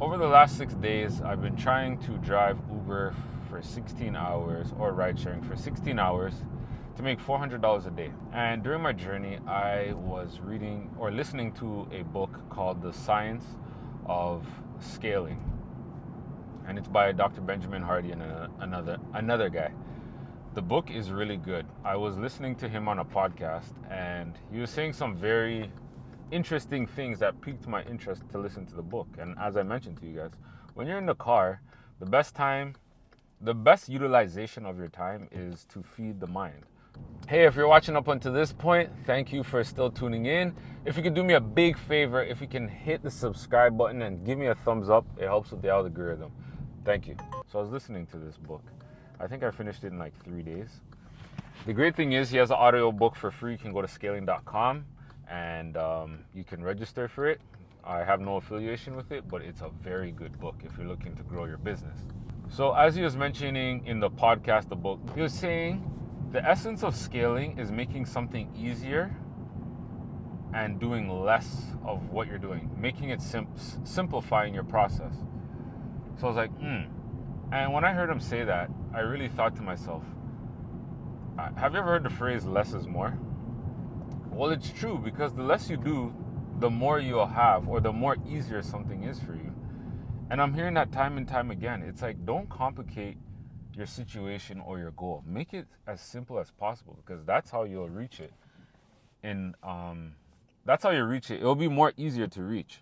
Over the last 6 days, I've been trying to drive Uber for 16 hours or ride sharing for 16 hours to make $400 a day. And during my journey, I was reading or listening to a book called The Science of Scaling. And it's by Dr. Benjamin Hardy and another guy. The book is really good. I was listening to him on a podcast and he was saying some very interesting things that piqued my interest to listen to the book. And as I mentioned to you guys, when you're in the car, the best utilization of your time is to feed the mind. Hey, if you're watching up until this point, thank you for still tuning in. If you could do me a big favor, if you can hit the subscribe button and give me a thumbs up, it helps with the algorithm. Thank you. So I was listening to this book. I think I finished it in like 3 days. The great thing is he has an audio book for free. You can go to scaling.com and you can register for it. I have no affiliation with it, but it's a very good book if you're looking to grow your business. So as he was mentioning in the podcast, the book, he was saying the essence of scaling is making something easier and doing less of what you're doing, making it simplifying your process. So I was like, And when I heard him say that, I really thought to myself, have you ever heard the phrase less is more? Well, it's true, because the less you do, the more you'll have, or the more easier something is for you. And I'm hearing that time and time again. It's like, don't complicate your situation or your goal. Make it as simple as possible, because that's how you'll reach it. That's how you reach it. It'll be more easier to reach.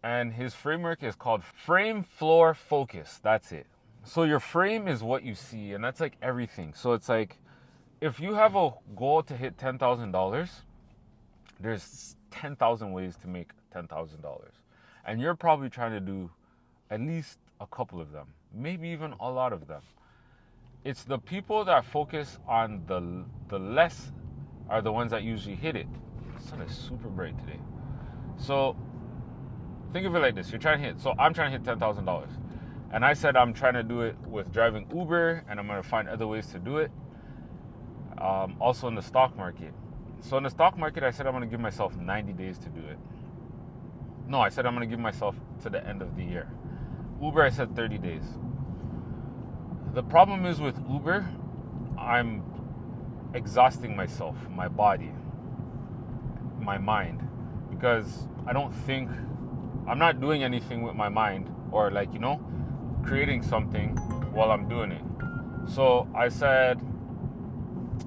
And his framework is called frame, floor, focus. That's it. So your frame is what you see, and that's like everything. So it's like, if you have a goal to hit $10,000, there's 10,000 ways to make $10,000. And you're probably trying to do at least a couple of them, maybe even a lot of them. It's the people that focus on the less are the ones that usually hit it. The sun is super bright today. So think of it like this. I'm trying to hit $10,000. And I said I'm trying to do it with driving Uber, and I'm going to find other ways to do it. Also in the stock market. So in the stock market, I said I'm going to give myself 90 days to do it. No, I said I'm going to give myself to the end of the year. Uber, I said 30 days. The problem is with Uber, I'm exhausting myself, my body, my mind, because I'm not doing anything with my mind, or creating something while I'm doing it. So I said,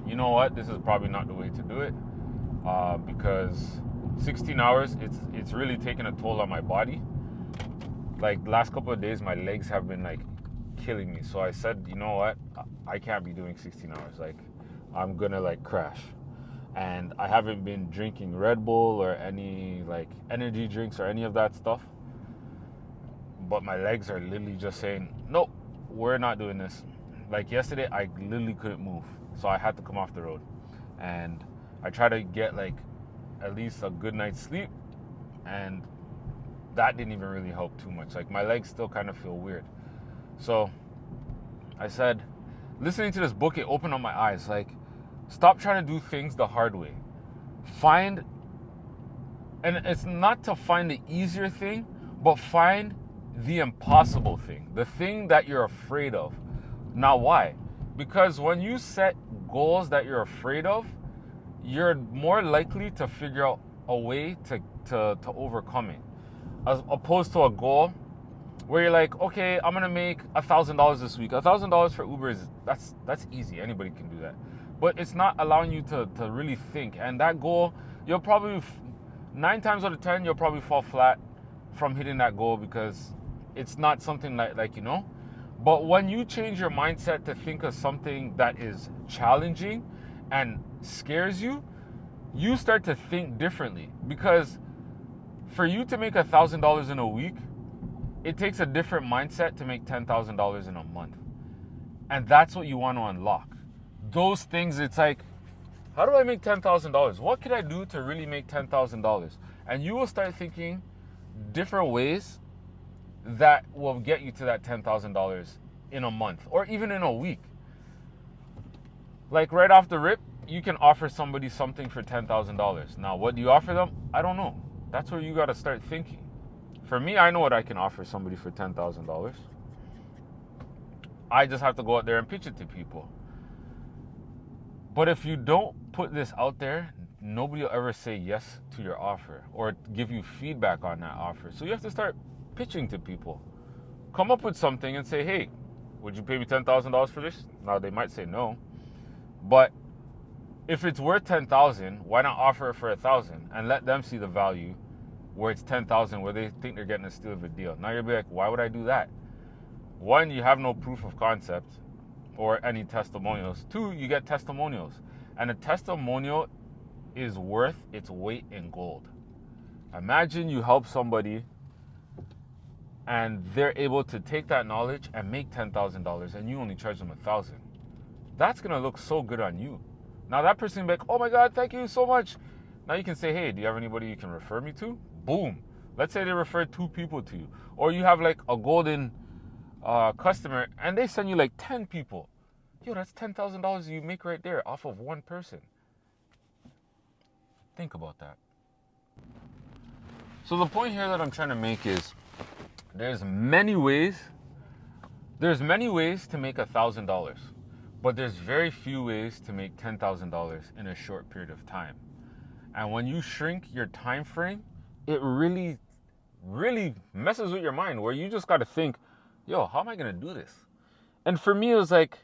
you know what, this is probably not the way to do it, because 16 hours, it's really taking a toll on my body. Like the last couple of days, my legs have been like killing me. So I said, you know what, I can't be doing 16 hours. Like I'm gonna crash. And I haven't been drinking Red Bull or any energy drinks or any of that stuff. But my legs are literally just saying, nope, we're not doing this. Like yesterday, I literally couldn't move. So I had to come off the road. And I tried to get at least a good night's sleep. And that didn't even really help too much. My legs still kind of feel weird. So I said, listening to this book, it opened up my eyes. Stop trying to do things the hard way. And it's not to find the easier thing, but find the impossible thing, the thing that you're afraid of. Now, why? Because when you set goals that you're afraid of, you're more likely to figure out a way to overcome it, as opposed to a goal where you're like, okay, I'm gonna make $1,000 this week. $1,000 for Uber that's easy. Anybody can do that. But it's not allowing you to really think. And that goal, you'll probably 9 times out of 10, you'll probably fall flat from hitting that goal, because it's not something But when you change your mindset to think of something that is challenging and scares you, you start to think differently. Because for you to make $1,000 in a week, it takes a different mindset to make $10,000 in a month. And that's what you want to unlock. Those things, it's like, how do I make $10,000? What could I do to really make $10,000? And you will start thinking different ways that will get you to that $10,000 in a month or even in a week. Right off the rip, you can offer somebody something for $10,000. Now, what do you offer them? I don't know. That's where you got to start thinking. For me, I know what I can offer somebody for $10,000. I just have to go out there and pitch it to people. But if you don't put this out there, nobody will ever say yes to your offer or give you feedback on that offer. So you have to start pitching to people. Come up with something and say, hey, would you pay me $10,000 for this? Now, they might say no. But if it's worth $10,000, why not offer it for $1,000 and let them see the value where it's $10,000, where they think they're getting a steal of a deal? Now you'll be like, why would I do that? One, you have no proof of concept or any testimonials. Two, you get testimonials. And a testimonial is worth its weight in gold. Imagine you help somebody and they're able to take that knowledge and make $10,000 and you only charge them $1,000. That's going to look so good on you. Now that person will be like, oh my God, thank you so much. Now you can say, hey, do you have anybody you can refer me to? Boom. Let's say they refer 2 people to you. Or you have like a golden customer and they send you like 10 people. Yo, that's $10,000 you make right there off of one person. Think about that. So the point here that I'm trying to make is there's many ways to make $1,000, but there's very few ways to make $10,000 in a short period of time. And when you shrink your time frame, it really, really messes with your mind where you just got to think, yo, how am I going to do this? And for me, it was like,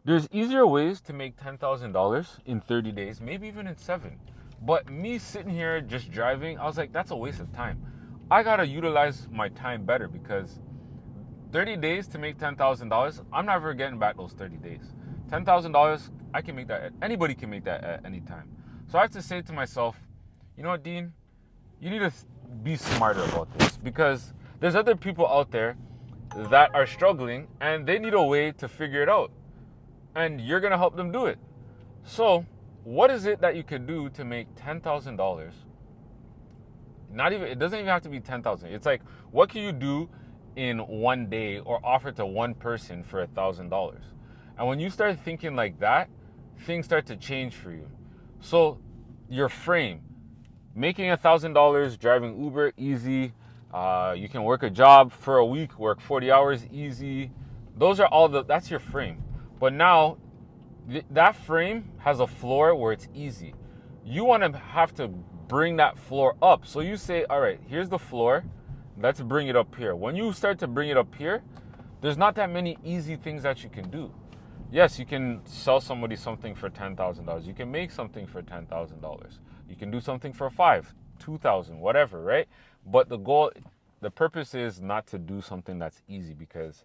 there's easier ways to make $10,000 in 30 days, maybe even in 7. But me sitting here just driving, I was like, that's a waste of time. I got to utilize my time better because 30 days to make $10,000, I'm never getting back those 30 days. $10,000, I can make that. Anybody can make that at any time. So I have to say to myself, you know what, Dean? You need to be smarter about this because there's other people out there that are struggling and they need a way to figure it out. And you're going to help them do it. So what is it that you could do to make $10,000? It doesn't even have to be $10,000. It's like, what can you do in one day or offer to one person for $1,000? And when you start thinking like that, things start to change for you. So your frame, making $1,000, driving Uber, easy. You can work a job for a week, work 40 hours, easy. That's your frame. But now that frame has a floor where it's easy. You want to have to bring that floor up. So you say, all right, here's the floor. Let's bring it up here. When you start to bring it up here, there's not that many easy things that you can do. Yes, you can sell somebody something for $10,000. You can make something for $10,000. You can do something for $5,000, $2,000, whatever, right? But the purpose is not to do something that's easy because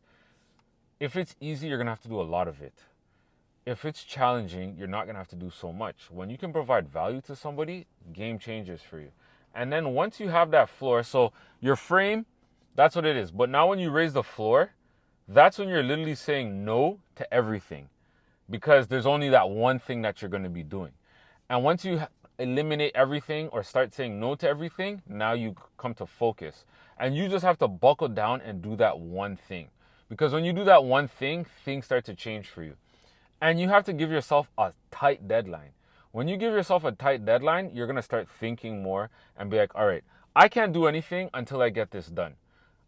if it's easy, you're going to have to do a lot of it. If it's challenging, you're not going to have to do so much. When you can provide value to somebody, game changes for you. And then once you have that floor, so your frame, that's what it is. But now when you raise the floor, that's when you're literally saying no to everything because there's only that one thing that you're going to be doing. And once you eliminate everything or start saying no to everything, now you come to focus. And you just have to buckle down and do that one thing. Because when you do that one thing, things start to change for you. And you have to give yourself a tight deadline. When you give yourself a tight deadline, you're going to start thinking more and be like, all right, I can't do anything until I get this done.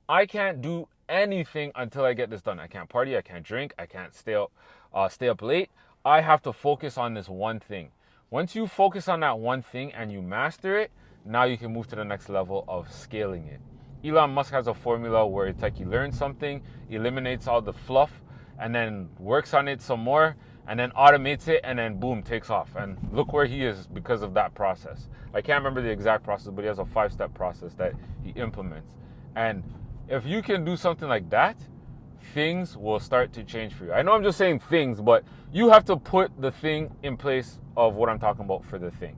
I can't do anything until I get this done. I can't party, I can't drink, I can't stay up late. I have to focus on this one thing. Once you focus on that one thing and you master it, now you can move to the next level of scaling it. Elon Musk has a formula where it's like he learns something, eliminates all the fluff, and then works on it some more, and then automates it, and then boom, takes off. And look where he is because of that process. I can't remember the exact process, but he has a 5-step process that he implements. And if you can do something like that, things will start to change for you. I know I'm just saying things, but you have to put the thing in place of what I'm talking about for the thing.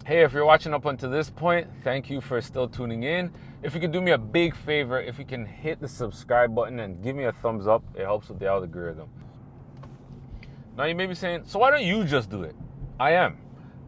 Hey, if you're watching up until this point, thank you for still tuning in. If you could do me a big favor, if you can hit the subscribe button and give me a thumbs up, it helps with the algorithm. Now you may be saying, so why don't you just do it? I am.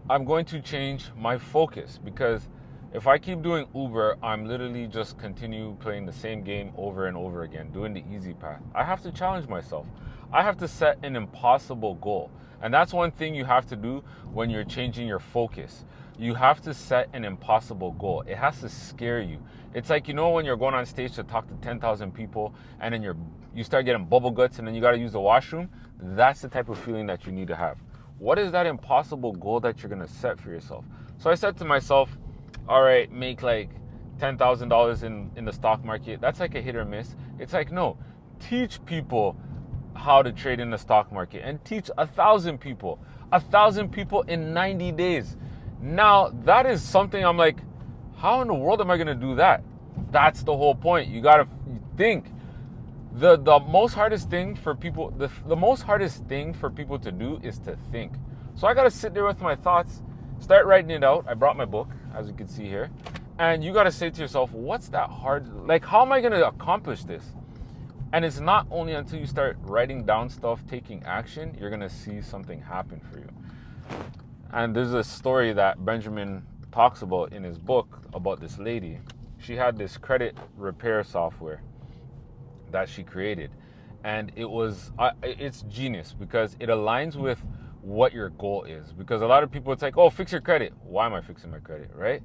I'm going to change my focus because if I keep doing Uber, I'm literally just continue playing the same game over and over again, doing the easy path. I have to challenge myself. I have to set an impossible goal. And that's one thing you have to do when you're changing your focus. you have to set an impossible goal. It has to scare you. It's like, when you're going on stage to talk to 10,000 people and then you start getting bubble guts and then you got to use the washroom. That's the type of feeling that you need to have. What is that impossible goal that you're going to set for yourself? So I said to myself, all right, make like $10,000 in the stock market. That's like a hit or miss. It's like, no, teach people how to trade in the stock market and teach 1,000 people in 90 days. Now, that is something I'm like, how in the world am I going to do that? That's the whole point. You got to think. The most hardest thing for people, the most hardest thing for people to do is to think. So I got to sit there with my thoughts, start writing it out. I brought my book, as you can see here. And you got to say to yourself, what's that hard? Like, how am I going to accomplish this? And it's not only until you start writing down stuff, taking action, you're going to see something happen for you. And there's a story that Benjamin talks about in his book about this lady. She had this credit repair software that she created. And it's genius because it aligns with what your goal is. Because a lot of people, it's like, oh, fix your credit. Why am I fixing my credit, right?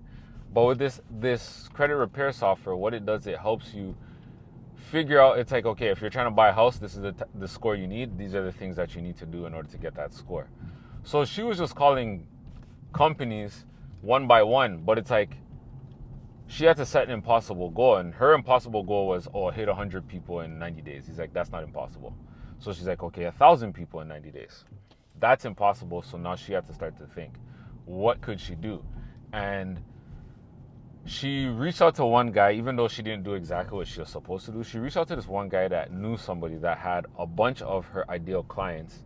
But with this credit repair software, what it does, it helps you figure out, it's like, okay, if you're trying to buy a house, this is the score you need. These are the things that you need to do in order to get that score. So she was just calling companies one by one, but it's like she had to set an impossible goal, and her impossible goal was, hit 100 people in 90 days. He's like, that's not impossible. So she's like, okay, 1,000 people in 90 days. That's impossible. So now she had to start to think, what could she do? And she reached out to one guy, even though she didn't do exactly what she was supposed to do. She reached out to this one guy that knew somebody that had a bunch of her ideal clients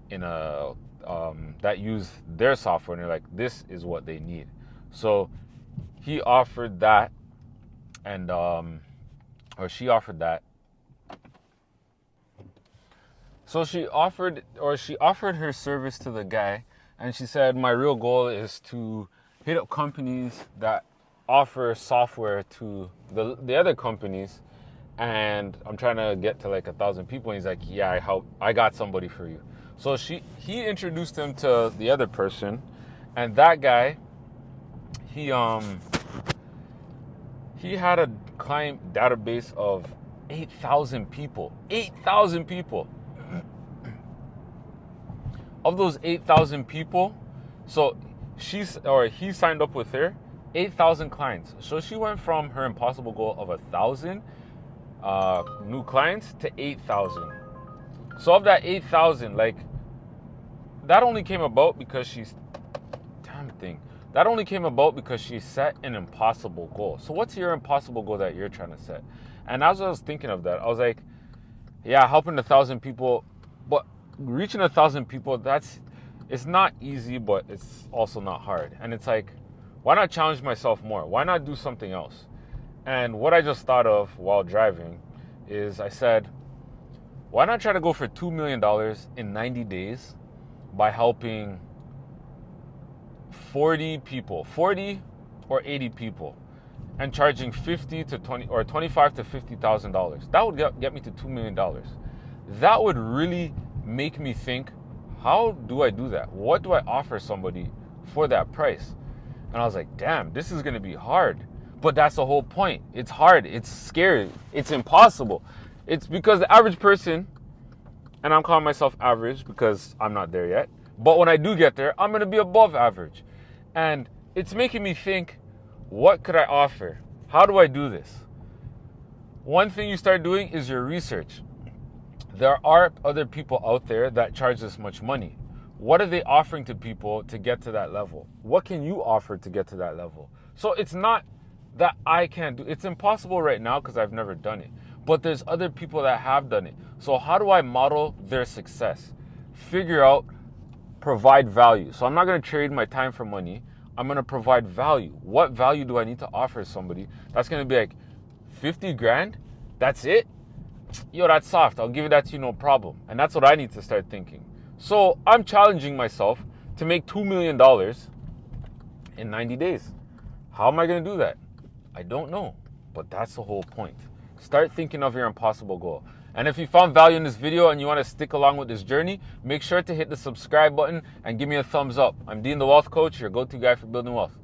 that use their software, and they're like, this is what they need. So he offered that, or she offered that. So she offered her service to the guy, and she said, my real goal is to hit up companies that offer software to the other companies, and I'm trying to get to like 1,000 people. And he's like, yeah, I got somebody for you. So he introduced him to the other person, and that guy, he had a client database of 8,000 people. 8,000 people. Of those 8,000 people, so he signed up with her 8,000 clients. So she went from her impossible goal of 1,000 new clients to 8,000. So of that 8,000, like, that only came about because she set an impossible goal. So what's your impossible goal that you're trying to set? And as I was thinking of that, I was like, yeah, helping 1,000 people, but reaching 1,000 people, it's not easy, but it's also not hard. And it's like, why not challenge myself more? Why not do something else? And what I just thought of while driving is, I said, why not try to go for $2 million in 90 days by helping 40 or 80 people, and charging $50,000 to $20,000 or $25,000 to $50,000. That would get me to $2 million. That would really make me think, how do I do that? What do I offer somebody for that price? And I was like, damn, this is going to be hard. But that's the whole point. It's hard. It's scary. It's impossible. It's because the average person, and I'm calling myself average because I'm not there yet, but when I do get there, I'm going to be above average. And it's making me think, what could I offer? How do I do this? One thing you start doing is your research. There are other people out there that charge this much money. What are they offering to people to get to that level? What can you offer to get to that level? So it's not that I can't do it. It's impossible right now because I've never done it. But there's other people that have done it. So how do I model their success? Figure out, provide value. So I'm not going to trade my time for money. I'm going to provide value. What value do I need to offer somebody? That's going to be like 50 grand? That's it? Yo, that's soft. I'll give you that to you, no problem. And that's what I need to start thinking. So I'm challenging myself to make $2 million in 90 days. How am I going to do that? I don't know. But that's the whole point. Start thinking of your impossible goal. And if you found value in this video and you want to stick along with this journey, make sure to hit the subscribe button and give me a thumbs up. I'm Dean the Wealth Coach, your go-to guy for building wealth.